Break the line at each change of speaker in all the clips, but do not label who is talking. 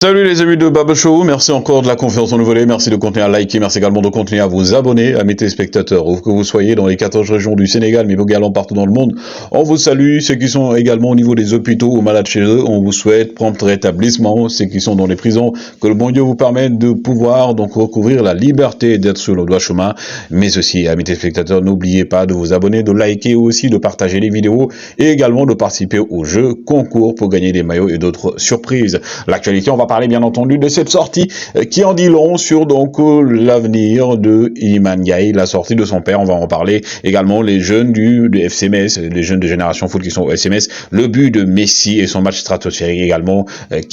Salut les amis de Baba Show, merci encore de la confiance renouvelée, merci de continuer à liker, merci également de continuer à vous abonner, à mes téléspectateurs, où que vous soyez dans les 14 régions du Sénégal, mais également partout dans le monde. On vous salue, ceux qui sont également au niveau des hôpitaux ou malades chez eux, on vous souhaite prompt rétablissement, ceux qui sont dans les prisons, que le bon Dieu vous permette de pouvoir donc recouvrir la liberté et d'être sur le droit chemin, mais aussi, à mes téléspectateurs, n'oubliez pas de vous abonner, de liker aussi, de partager les vidéos et également de participer au jeu concours pour gagner des maillots et d'autres surprises. L'actualité, on va parler bien entendu de cette sortie qui en dit long sur donc l'avenir de Iliman Ndiaye, la sortie de son père, on va en parler également, les jeunes du FC Metz, les jeunes de Génération Foot qui sont au FC Metz, le but de Messi et son match stratosphérique également,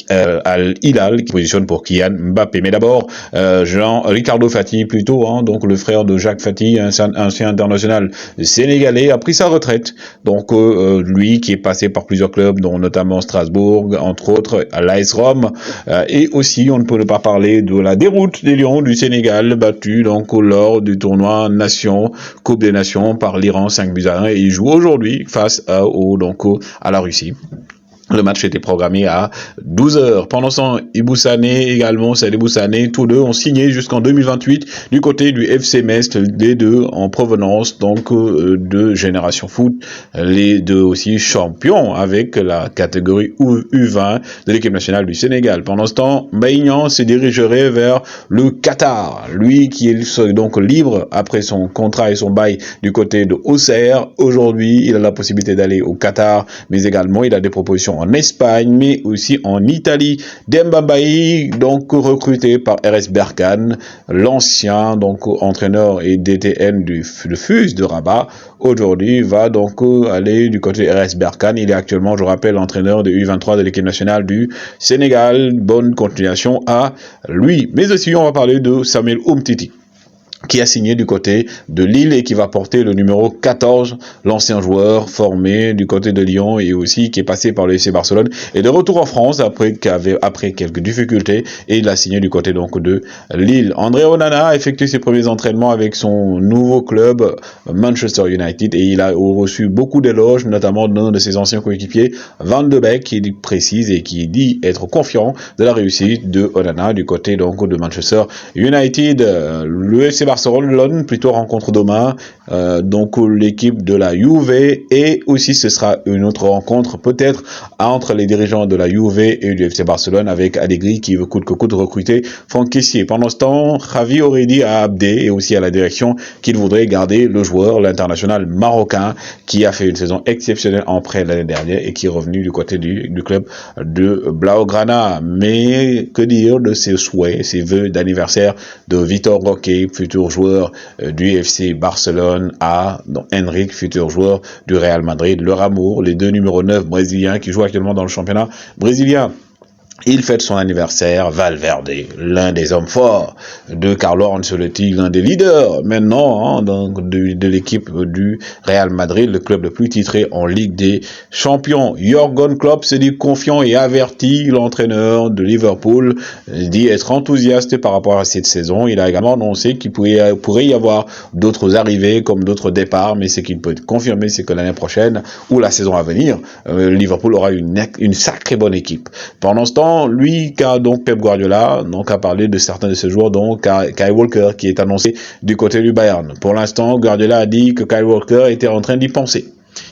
Al Hilal qui positionne pour Kylian Mbappé. Mais d'abord, Ricardo Fati plutôt, donc le frère de Jacques Fati, un ancien international sénégalais, a pris sa retraite, donc lui qui est passé par plusieurs clubs, dont notamment Strasbourg, entre autres à l'AS Rome, et aussi on ne peut pas parler de la déroute des Lions du Sénégal, battu donc lors du tournoi Nation, Coupe des Nations par l'Iran 5-1, et il joue aujourd'hui face à la Russie. Le match était programmé à 12h. Pendant ce temps, Ibou Sané également, Sadibou Sané, tous deux ont signé jusqu'en 2028 du côté du FC Metz, les deux en provenance donc de Génération Foot, les deux aussi champions avec la catégorie U20 de l'équipe nationale du Sénégal. Pendant ce temps, Maïgnan se dirigerait vers le Qatar, lui qui est donc libre après son contrat et son bail du côté de Auxerre. Aujourd'hui, il a la possibilité d'aller au Qatar, mais également il a des propositions en Espagne, mais aussi en Italie. Demba Baï, donc recruté par RS Berkane, l'ancien donc entraîneur et DTN du FUS de Rabat, aujourd'hui va donc aller du côté RS Berkane. Il est actuellement, je rappelle, entraîneur de U23 de l'équipe nationale du Sénégal. Bonne continuation à lui. Mais aussi, on va parler de Samuel Umtiti, qui a signé du côté de Lille et qui va porter le numéro 14, l'ancien joueur formé du côté de Lyon et aussi qui est passé par le FC Barcelone et de retour en France après quelques difficultés, et il a signé du côté donc de Lille. André Onana a effectué ses premiers entraînements avec son nouveau club Manchester United et il a reçu beaucoup d'éloges, notamment d'un de ses anciens coéquipiers, Van de Beek, qui précise et qui dit être confiant de la réussite de Onana du côté donc de Manchester United. Le FC Barcelone plutôt rencontre demain donc l'équipe de la Juve, et aussi ce sera une autre rencontre peut-être entre les dirigeants de la Juve et du FC Barcelone, avec Allegri qui veut coûte que coûte recruter Franck Kessié. Pendant ce temps, Javi aurait dit à Abdé et aussi à la direction qu'il voudrait garder le joueur, l'international marocain qui a fait une saison exceptionnelle en prêt l'année dernière et qui est revenu du côté du club de Blaugrana. Mais que dire de ses souhaits, ses vœux d'anniversaire de Vitor Roque, futur joueur du FC Barcelone, à Henrik, futur joueur du Real Madrid, leur amour, les deux numéros 9 brésiliens qui jouent actuellement dans le championnat brésilien. Il fête son anniversaire, Valverde, l'un des hommes forts de Carlo Ancelotti, l'un des leaders maintenant de l'équipe du Real Madrid, le club le plus titré en Ligue des Champions. Jürgen Klopp se dit confiant et averti, l'entraîneur de Liverpool dit être enthousiaste par rapport à cette saison. Il a également annoncé qu'il pourrait y avoir d'autres arrivées comme d'autres départs, mais ce qu'il peut confirmer, c'est que l'année prochaine ou la saison à venir, Liverpool aura une sacrée bonne équipe. Pendant ce temps, lui, donc Pep Guardiola, donc a parlé de certains de ses joueurs, donc Kyle Walker qui est annoncé du côté du Bayern. Pour l'instant, Guardiola a dit que Kyle Walker était en train d'y penser.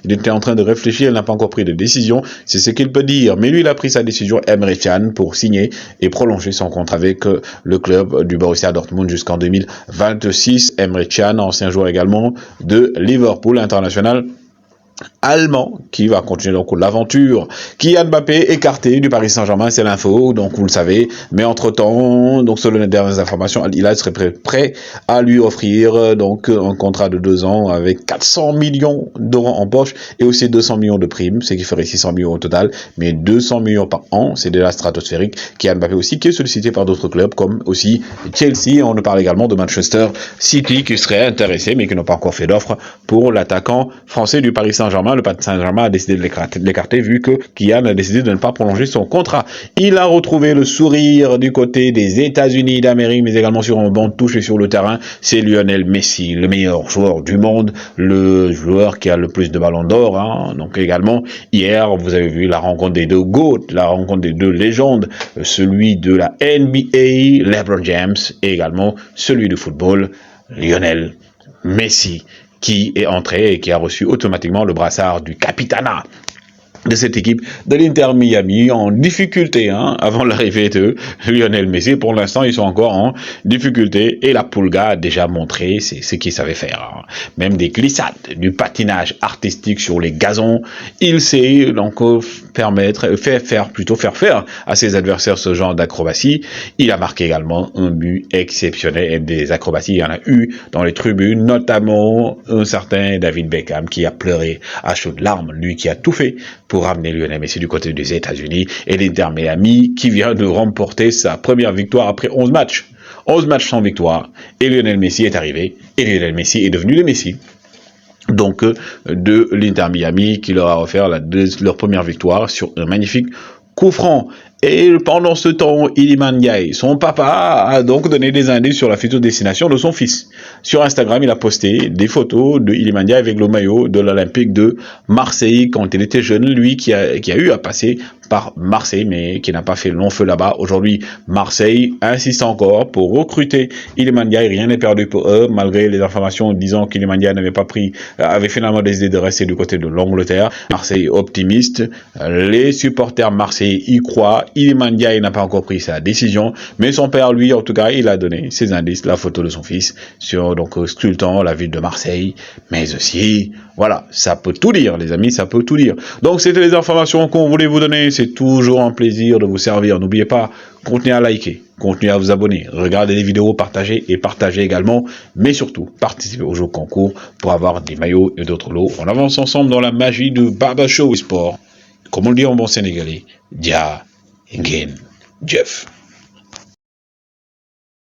Il était en train de réfléchir, il n'a pas encore pris de décision, c'est ce qu'il peut dire. Mais lui, il a pris sa décision, Emre Can, pour signer et prolonger son contrat avec le club du Borussia Dortmund jusqu'en 2026. Emre Can, ancien joueur également de Liverpool, international allemand, qui va continuer donc l'aventure. Kylian Mbappé écarté du Paris Saint-Germain, c'est l'info, donc vous le savez. Mais entre-temps, donc selon les dernières informations, Al Hilal serait prêt à lui offrir donc un contrat de 2 ans avec 400 millions d'euros en poche et aussi 200 millions de primes, ce qui ferait 600 millions au total, mais 200 millions par an, c'est déjà stratosphérique. Kylian Mbappé aussi qui est sollicité par d'autres clubs comme aussi Chelsea. On nous parle également de Manchester City qui serait intéressé mais qui n'ont pas encore fait d'offre pour l'attaquant français du Paris Saint-Germain. Saint-Germain. Le Paris Saint-Germain a décidé de l'écarter vu que Kylian a décidé de ne pas prolonger son contrat. Il a retrouvé le sourire du côté des États-Unis d'Amérique, mais également sur un banc de touche et sur le terrain. C'est Lionel Messi, le meilleur joueur du monde, le joueur qui a le plus de ballons d'or. Hein. Donc également, hier, vous avez vu la rencontre des deux GOAT, la rencontre des deux légendes, celui de la NBA, LeBron James, et également celui du football, Lionel Messi, qui est entré et qui a reçu automatiquement le brassard du Capitana de cette équipe de l'Inter Miami en difficulté avant l'arrivée de Lionel Messi. Pour l'instant, ils sont encore en difficulté et la Pulga a déjà montré ce qu'il savait faire. Même des glissades, du patinage artistique sur les gazons, il sait donc faire faire à ses adversaires ce genre d'acrobatie. Il a marqué également un but exceptionnel et des acrobaties. Il y en a eu dans les tribunes, notamment un certain David Beckham qui a pleuré à chaudes larmes, lui qui a tout fait pour ramener Lionel Messi du côté des États-Unis, et l'Inter Miami qui vient de remporter sa première victoire après 11 matchs. 11 matchs sans victoire, et Lionel Messi est arrivé, et Lionel Messi est devenu le Messi. Donc, de l'Inter Miami qui leur a offert leur première victoire sur un magnifique coup franc. Et pendant ce temps, Iliman Ndiaye, son papa, a donc donné des indices sur la future destination de son fils. Sur Instagram, il a posté des photos de Iliman Ndiaye avec le maillot de l'Olympique de Marseille quand il était jeune. Lui qui a eu à passer par Marseille, mais qui n'a pas fait long feu là-bas. Aujourd'hui, Marseille insiste encore pour recruter Iliman Ndiaye. Rien n'est perdu pour eux, malgré les informations disant qu'Iliman Ndiaye avait finalement décidé de rester du côté de l'Angleterre. Marseille optimiste. Les supporters marseillais y croient. Iliman Ndiaye n'a pas encore pris sa décision, mais son père, lui, en tout cas, il a donné ses indices, la photo de son fils, sculptant la ville de Marseille, mais aussi, voilà, ça peut tout dire, les amis, ça peut tout dire. Donc, c'était les informations qu'on voulait vous donner. C'est toujours un plaisir de vous servir. N'oubliez pas, continuez à liker, continuez à vous abonner, regardez les vidéos, partagez également, mais surtout, participez au jeu concours pour avoir des maillots et d'autres lots. On avance ensemble dans la magie de Baba Show Sport. Comme on le dit en bon sénégalais, Dia Ngen Jeff.